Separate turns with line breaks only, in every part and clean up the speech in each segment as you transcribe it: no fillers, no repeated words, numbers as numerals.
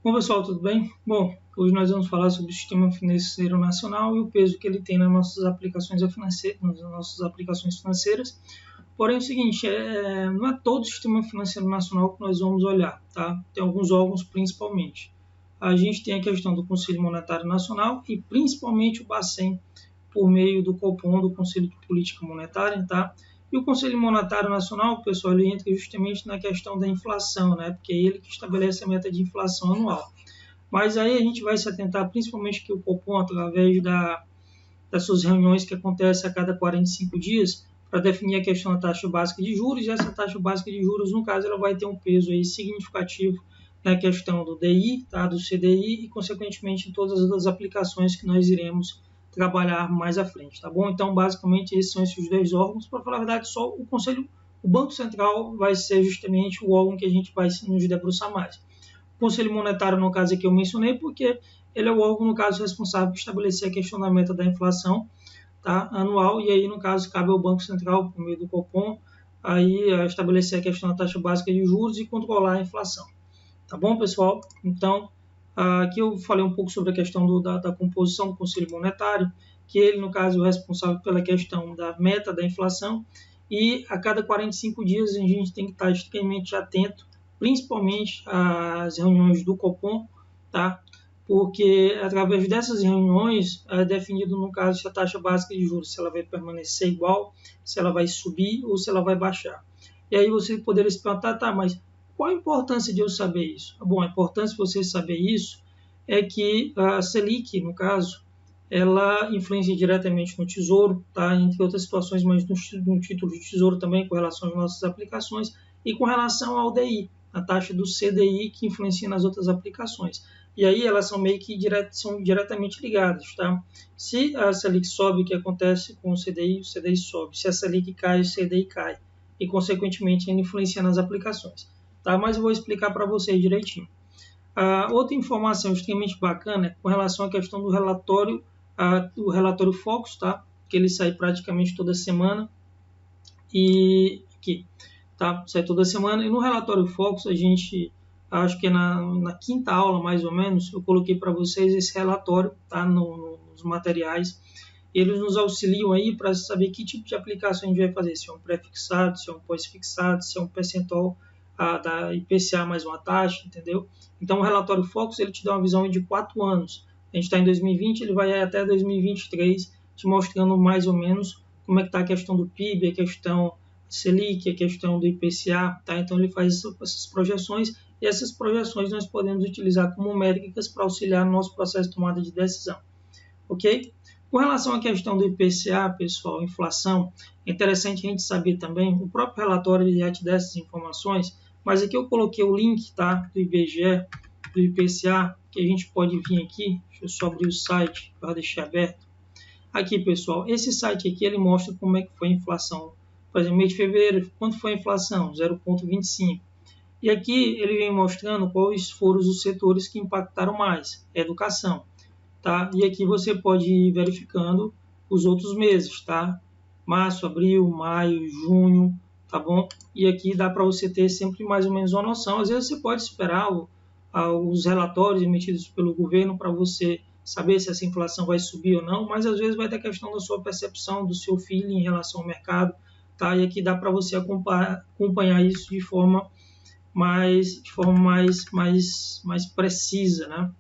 Bom, pessoal, tudo bem? Bom, hoje nós vamos falar sobre o sistema financeiro nacional e o peso que ele tem nas nossas aplicações financeiras. Porém, é o seguinte, não é todo o sistema financeiro nacional que nós vamos olhar, tá? Tem alguns órgãos principalmente. A gente tem a questão do Conselho Monetário Nacional e principalmente o Bacen, por meio do Copom, do Conselho de Política Monetária, tá? E o Conselho Monetário Nacional, pessoal, ele entra justamente na questão da inflação, né? Porque é ele que estabelece a meta de inflação anual. Mas aí a gente vai se atentar principalmente que o Copom, através das suas reuniões que acontecem a cada 45 dias, para definir a questão da taxa básica de juros, e essa taxa básica de juros, no caso, ela vai ter um peso aí significativo na questão do DI, tá? Do CDI e, consequentemente, em todas as aplicações que nós iremos trabalhar mais à frente, tá bom? Então, basicamente, esses são esses dois órgãos. Para falar a verdade, só o Conselho, o Banco Central vai ser justamente o órgão que a gente vai nos debruçar mais. O Conselho Monetário, no caso aqui, eu mencionei porque ele é o órgão, no caso, responsável por estabelecer a questão da meta da inflação, tá, anual, e aí, no caso, cabe ao Banco Central, por meio do Copom, aí estabelecer a questão da taxa básica de juros e controlar a inflação. Tá bom, pessoal? Então, aqui eu falei um pouco sobre a questão da composição do Conselho Monetário, que ele, no caso, é o responsável pela questão da meta da inflação, e a cada 45 dias a gente tem que estar extremamente atento, principalmente às reuniões do Copom, tá? Porque através dessas reuniões é definido, no caso, se a taxa básica de juros, se ela vai permanecer igual, se ela vai subir ou se ela vai baixar. E aí você poderia se perguntar, tá, mas qual a importância de eu saber isso? Bom, a importância de você saber isso é que a Selic, no caso, ela influencia diretamente no Tesouro, tá? Entre outras situações, mas no título de Tesouro também, com relação às nossas aplicações, e com relação ao DI, a taxa do CDI, que influencia nas outras aplicações. E aí elas são meio que são diretamente ligadas, tá? Se a Selic sobe, o que acontece com o CDI sobe. Se a Selic cai, o CDI cai. E, consequentemente, ele influencia nas aplicações. Tá? Mas eu vou explicar para vocês direitinho. Outra informação extremamente bacana é com relação à questão do relatório Focus, tá? Que ele sai praticamente toda semana. E aqui, tá? Sai toda semana. E no relatório Focus, a gente, acho que é na quinta aula, mais ou menos, eu coloquei para vocês esse relatório, tá? Nos materiais. Eles nos auxiliam aí para saber que tipo de aplicação a gente vai fazer, se é um pré-fixado, se é um pós-fixado, se é um percentual da IPCA mais uma taxa, entendeu? Então, o relatório Focus, ele te dá uma visão de 4 anos. A gente está em 2020, ele vai até 2023, te mostrando mais ou menos como é que está a questão do PIB, a questão Selic, a questão do IPCA, tá? Então, ele faz essas projeções, e essas projeções nós podemos utilizar como métricas para auxiliar no nosso processo de tomada de decisão, ok? Com relação à questão do IPCA, pessoal, inflação, é interessante a gente saber também, o próprio relatório já te dá essas informações, mas aqui eu coloquei o link, tá, do IBGE, do IPCA, que a gente pode vir aqui, deixa eu só abrir o site para deixar aberto. Aqui, pessoal, esse site aqui, ele mostra como é que foi a inflação. Por exemplo, mês de fevereiro, quanto foi a inflação? 0,25. E aqui ele vem mostrando quais foram os setores que impactaram mais. Educação. Tá? E aqui você pode ir verificando os outros meses, tá? Março, abril, maio, junho, tá bom? E aqui dá para você ter sempre mais ou menos uma noção. Às vezes você pode esperar os relatórios emitidos pelo governo para você saber se essa inflação vai subir ou não, mas às vezes vai ter a questão da sua percepção, do seu feeling em relação ao mercado, tá? E aqui dá para você acompanhar isso de forma mais precisa, né?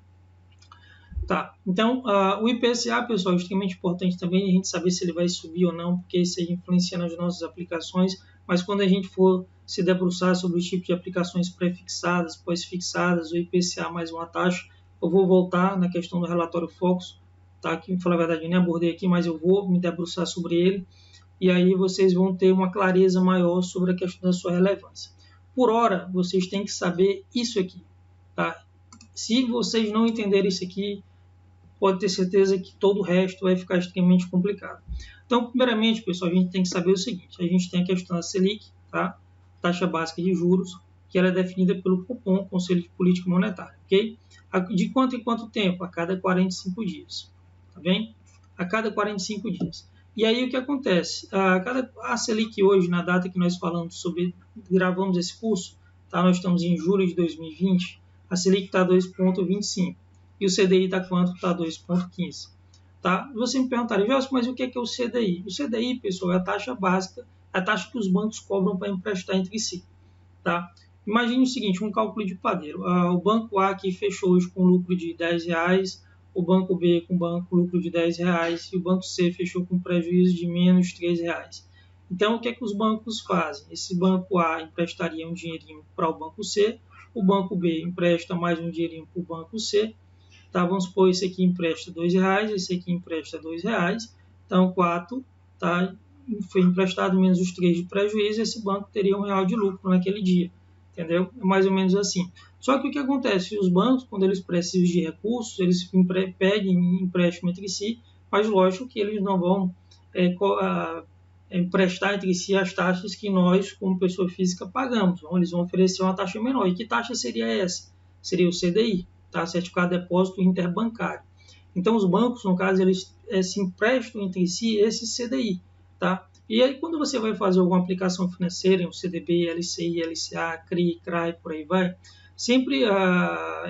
Tá, então o IPCA, pessoal, é extremamente importante também a gente saber se ele vai subir ou não, porque isso aí influencia nas nossas aplicações, mas quando a gente for se debruçar sobre o tipo de aplicações pré-fixadas, pós-fixadas, o IPCA mais uma taxa, eu vou voltar na questão do relatório Focus, tá? Que, para falar a verdade, eu nem abordei aqui, mas eu vou me debruçar sobre ele, e aí vocês vão ter uma clareza maior sobre a questão da sua relevância. Por hora, vocês têm que saber isso aqui, tá? Se vocês não entenderem isso aqui, pode ter certeza que todo o resto vai ficar extremamente complicado. Então, primeiramente, pessoal, a gente tem que saber o seguinte, a gente tem a questão da Selic, tá? Taxa básica de juros, que ela é definida pelo Copom, Conselho de Política Monetária, ok? De quanto em quanto tempo? A cada 45 dias, tá bem? A cada 45 dias. E aí o que acontece? A Selic hoje, na data que nós falamos sobre, gravamos esse curso, tá? Nós estamos em julho de 2020, A Selic está 2,25 e o CDI está quanto? Está 2,15. Tá? Você me perguntaria, mas o que é o CDI? O CDI, pessoal, é a taxa básica, é a taxa que os bancos cobram para emprestar entre si. Tá? Imagine o seguinte, um cálculo de padeiro. O banco A aqui fechou hoje com lucro de R$10, o banco B com lucro de R$10 e o banco C fechou com prejuízo de menos R$3. Então, o que é que os bancos fazem? Esse banco A emprestaria um dinheirinho para o banco C, o banco B empresta mais um dinheirinho para o banco C, tá? Vamos supor, esse aqui empresta R$2, esse aqui empresta R$2, então 4, tá? Foi emprestado menos os 3 de prejuízo, esse banco teria R$1 de lucro naquele dia, entendeu? É mais ou menos assim. Só que o que acontece? Os bancos, quando eles precisam de recursos, eles pedem empréstimo entre si, mas lógico que eles não vão emprestar entre si as taxas que nós, como pessoa física, pagamos. Então, eles vão oferecer uma taxa menor. E que taxa seria essa? Seria o CDI, tá? Certificado de Depósito Interbancário. Então, os bancos, no caso, eles se emprestam entre si esse CDI, tá? E aí, quando você vai fazer alguma aplicação financeira, um CDB, LCI, LCA, CRI, CRAI, por aí vai, sempre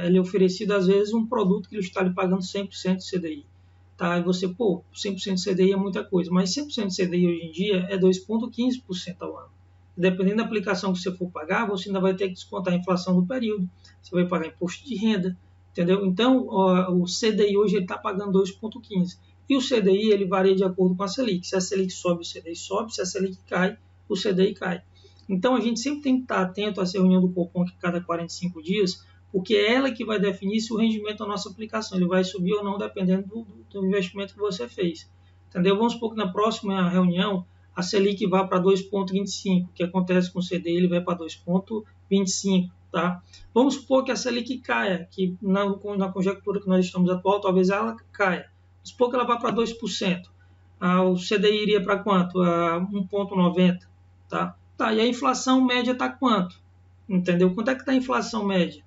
ele é oferecido, às vezes, um produto que ele está lhe pagando 100% de CDI. Tá? E você, 100% de CDI é muita coisa, mas 100% de CDI hoje em dia é 2,15% ao ano. Dependendo da aplicação que você for pagar, você ainda vai ter que descontar a inflação do período, você vai pagar imposto de renda, entendeu? Então, o CDI hoje está pagando 2,15%. E o CDI ele varia de acordo com a Selic. Se a Selic sobe, o CDI sobe. Se a Selic cai, o CDI cai. Então, a gente sempre tem que estar atento a essa reunião do Copom que cada 45 dias, porque é ela que vai definir se o rendimento da nossa aplicação ele vai subir ou não, dependendo do investimento que você fez. Entendeu? Vamos supor que na próxima reunião a Selic vá para 2,25, o que acontece com o CDI, ele vai para 2,25, tá? Vamos supor que a Selic caia, que na conjectura que nós estamos atual, talvez ela caia. Vamos supor que ela vá para 2%. O CDI iria para quanto? 1,90, tá? Tá, e a inflação média está quanto? Entendeu? Quanto é que está a inflação média?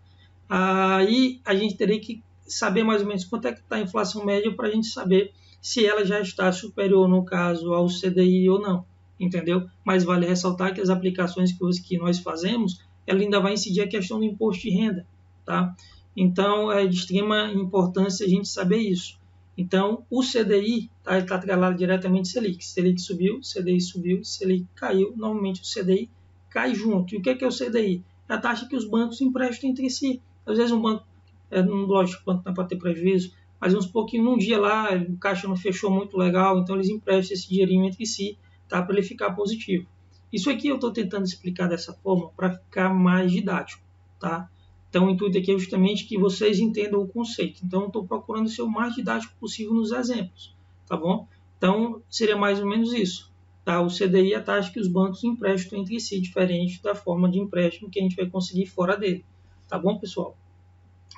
Aí a gente teria que saber mais ou menos quanto é que está a inflação média para a gente saber se ela já está superior, no caso, ao CDI ou não, entendeu? Mas vale ressaltar que as aplicações que nós fazemos, ela ainda vai incidir a questão do imposto de renda, tá? Então, é de extrema importância a gente saber isso. Então, o CDI está atrelado diretamente ao Selic. Selic subiu, CDI subiu, Selic caiu, normalmente o CDI cai junto. E o que é o CDI? É a taxa que os bancos emprestam entre si. Às vezes um banco, lógico, o banco não pode ter prejuízo, mas uns pouquinho, num dia lá, o caixa não fechou muito legal, então eles emprestam esse dinheirinho entre si, tá, para ele ficar positivo. Isso aqui eu estou tentando explicar dessa forma para ficar mais didático, tá? Então o intuito aqui é justamente que vocês entendam o conceito. Então eu estou procurando ser o mais didático possível nos exemplos, tá bom? Então seria mais ou menos isso. Tá? O CDI é a taxa que os bancos emprestam entre si, diferente da forma de empréstimo que a gente vai conseguir fora dele. Tá bom, pessoal?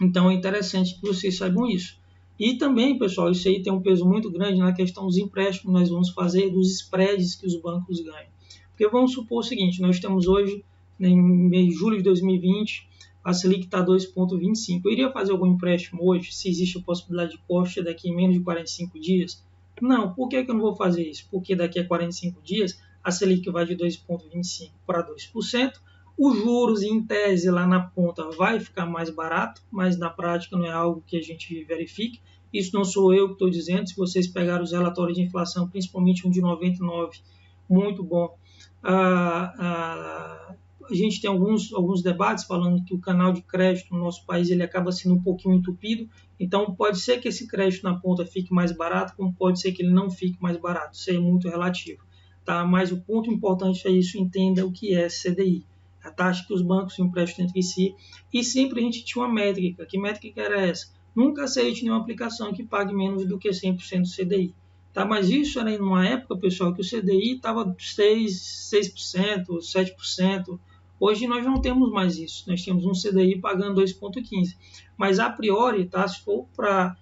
Então é interessante que vocês saibam isso. E também, pessoal, isso aí tem um peso muito grande na questão dos empréstimos que nós vamos fazer, dos spreads que os bancos ganham. Porque vamos supor o seguinte, nós temos hoje, em julho de 2020, a Selic está 2,25. Eu iria fazer algum empréstimo hoje, se existe a possibilidade de corte daqui a menos de 45 dias? Não, por que eu não vou fazer isso? Porque daqui a 45 dias a Selic vai de 2,25 para 2%, os juros em tese lá na ponta vai ficar mais barato, mas na prática não é algo que a gente verifique. Isso não sou eu que estou dizendo, se vocês pegarem os relatórios de inflação, principalmente um de 99, muito bom. A gente tem alguns debates falando que o canal de crédito no nosso país ele acaba sendo um pouquinho entupido, então pode ser que esse crédito na ponta fique mais barato, como pode ser que ele não fique mais barato, isso é muito relativo. Tá? Mas o ponto importante é isso, entenda o que é CDI, a taxa que os bancos emprestam entre si, e sempre a gente tinha uma métrica. Que métrica era essa? Nunca aceite nenhuma aplicação que pague menos do que 100% do CDI. Tá? Mas isso era em uma época, pessoal, que o CDI estava 6%, 7%. Hoje nós não temos mais isso. Nós temos um CDI pagando 2,15%. Mas a priori, tá? Se for para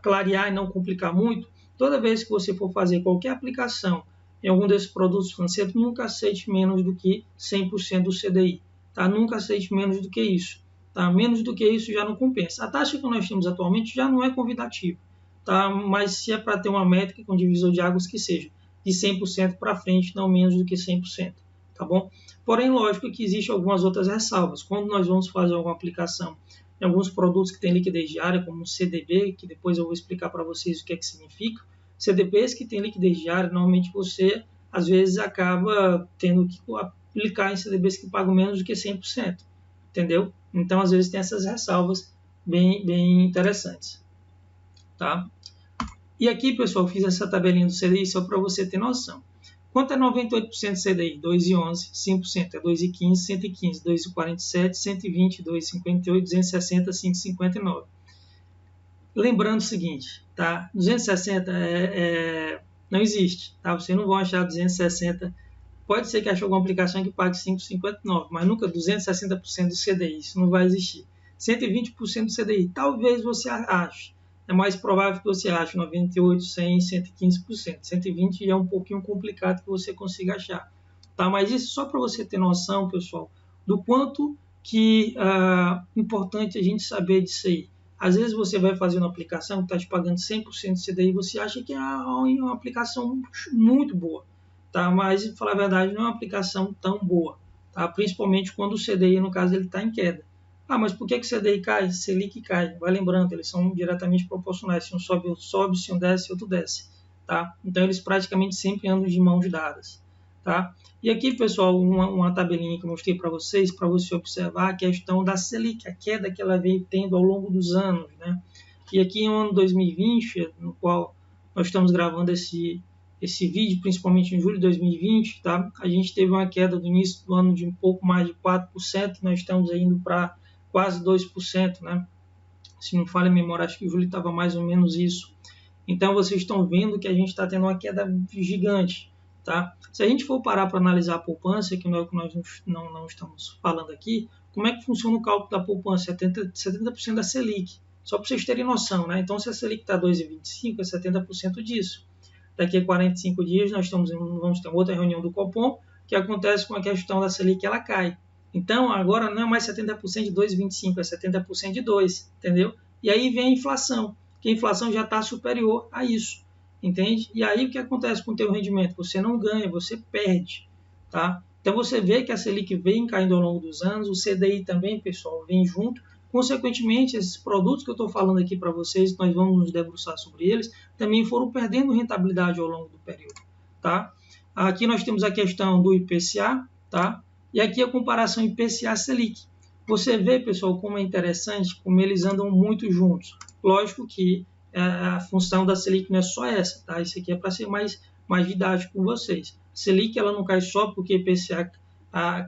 clarear e não complicar muito, toda vez que você for fazer qualquer aplicação em algum desses produtos financeiros, nunca aceite menos do que 100% do CDI. Tá? Nunca aceite menos do que isso. Tá? Menos do que isso já não compensa. A taxa que nós temos atualmente já não é convidativa. Tá? Mas se é para ter uma métrica com divisor de águas que seja de 100% para frente, não menos do que 100%. Tá bom? Porém, lógico que existem algumas outras ressalvas. Quando nós vamos fazer alguma aplicação Tem alguns produtos que têm liquidez diária, como o CDB, que depois eu vou explicar para vocês o que é que significa. CDBs que têm liquidez diária, normalmente você, às vezes, acaba tendo que aplicar em CDBs que pagam menos do que 100%, entendeu? Então, às vezes, tem essas ressalvas bem interessantes, tá? E aqui, pessoal, eu fiz essa tabelinha do CDI só para você ter noção. Quanto é 98% CDI? 2,11, 5% é 2,15, 115, 2,47, 120, 2,58, 260, 5,59. Lembrando o seguinte, tá? 260 não existe, tá? Vocês não vão achar 260. Pode ser que ache alguma aplicação que pague 5,59, mas nunca 260% do CDI, isso não vai existir. 120% do CDI, talvez você ache. É mais provável que você ache 98, 100, 115%. 120 é um pouquinho complicado que você consiga achar. Tá? Mas isso só para você ter noção, pessoal, do quanto que importante a gente saber disso aí. Às vezes você vai fazer uma aplicação que está te pagando 100% de CDI e você acha que é uma aplicação muito boa. Tá? Mas, para falar a verdade, não é uma aplicação tão boa. Tá? Principalmente quando o CDI, no caso, ele está em queda. Ah, mas por que o CDI cai? Selic cai. Vai lembrando, eles são diretamente proporcionais. Se um sobe, outro sobe. Se um desce, outro desce. Tá? Então, eles praticamente sempre andam de mãos dadas. Tá? E aqui, pessoal, uma tabelinha que eu mostrei para você observar a questão da Selic, a queda que ela veio tendo ao longo dos anos. Né? E aqui no ano 2020, no qual nós estamos gravando esse vídeo, principalmente em julho de 2020, tá? A gente teve uma queda do início do ano de um pouco mais de 4%, nós estamos indo para quase 2%, né? Se não falha a memória, acho que o julho estava mais ou menos isso. Então, vocês estão vendo que a gente está tendo uma queda gigante, tá? Se a gente for parar para analisar a poupança, que não é o que nós não estamos falando aqui, como é que funciona o cálculo da poupança? 70% da Selic, só para vocês terem noção, né? Então, se a Selic está 2,25, é 70% disso. Daqui a 45 dias, nós vamos ter outra reunião do Copom, que acontece com a questão da Selic, ela cai. Então, agora não é mais 70% de 2,25, é 70% de 2, entendeu? E aí vem a inflação, que a inflação já está superior a isso, entende? E aí o que acontece com o teu rendimento? Você não ganha, você perde, tá? Então, você vê que a Selic vem caindo ao longo dos anos, o CDI também, pessoal, vem junto. Consequentemente, esses produtos que eu estou falando aqui para vocês, nós vamos nos debruçar sobre eles, também foram perdendo rentabilidade ao longo do período, tá? Aqui nós temos a questão do IPCA, tá? E aqui a comparação IPCA-Selic. Você vê, pessoal, como é interessante, como eles andam muito juntos. Lógico que a função da Selic não é só essa, tá? Isso aqui é para ser mais didático com vocês. A Selic ela não cai só porque o IPCA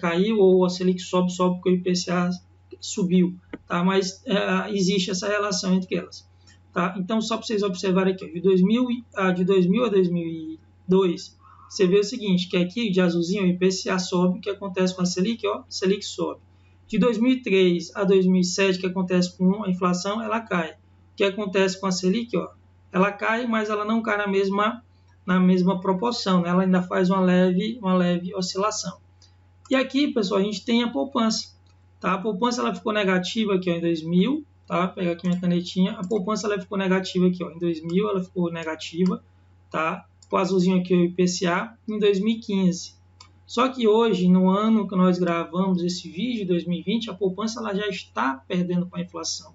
caiu ou a Selic sobe só porque o IPCA subiu, tá? Mas existe essa relação entre elas. Tá? Então, só para vocês observarem aqui, ó, de 2000 a 2002, você vê o seguinte, que aqui de azulzinho o IPCA sobe, o que acontece com a Selic? Ó, Selic sobe. De 2003 a 2007, o que acontece com a inflação? Ela cai. O que acontece com a Selic? Ó, ela cai, mas ela não cai na mesma proporção, né? Ela ainda faz uma leve oscilação. E aqui, pessoal, a gente tem a poupança. Tá? A poupança ela ficou negativa aqui ó, em 2000, tá? Vou pegar aqui minha canetinha. A poupança ela ficou negativa aqui ó, em 2000, ela ficou negativa, tá? O azulzinho aqui é o IPCA em 2015. Só que hoje, no ano que nós gravamos esse vídeo, 2020, a poupança ela já está perdendo para a inflação.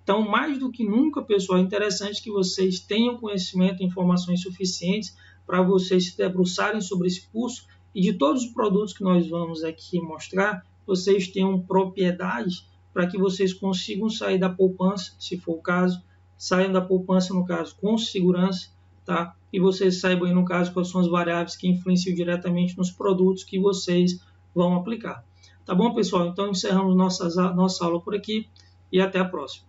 Então, mais do que nunca, pessoal, é interessante que vocês tenham conhecimento e informações suficientes para vocês se debruçarem sobre esse curso e de todos os produtos que nós vamos aqui mostrar, vocês tenham propriedade para que vocês consigam sair da poupança, se for o caso, saiam da poupança, no caso, com segurança, tá? E vocês saibam, aí, no caso, quais são as variáveis que influenciam diretamente nos produtos que vocês vão aplicar. Tá bom, pessoal? Então, encerramos nossa aula por aqui e até a próxima.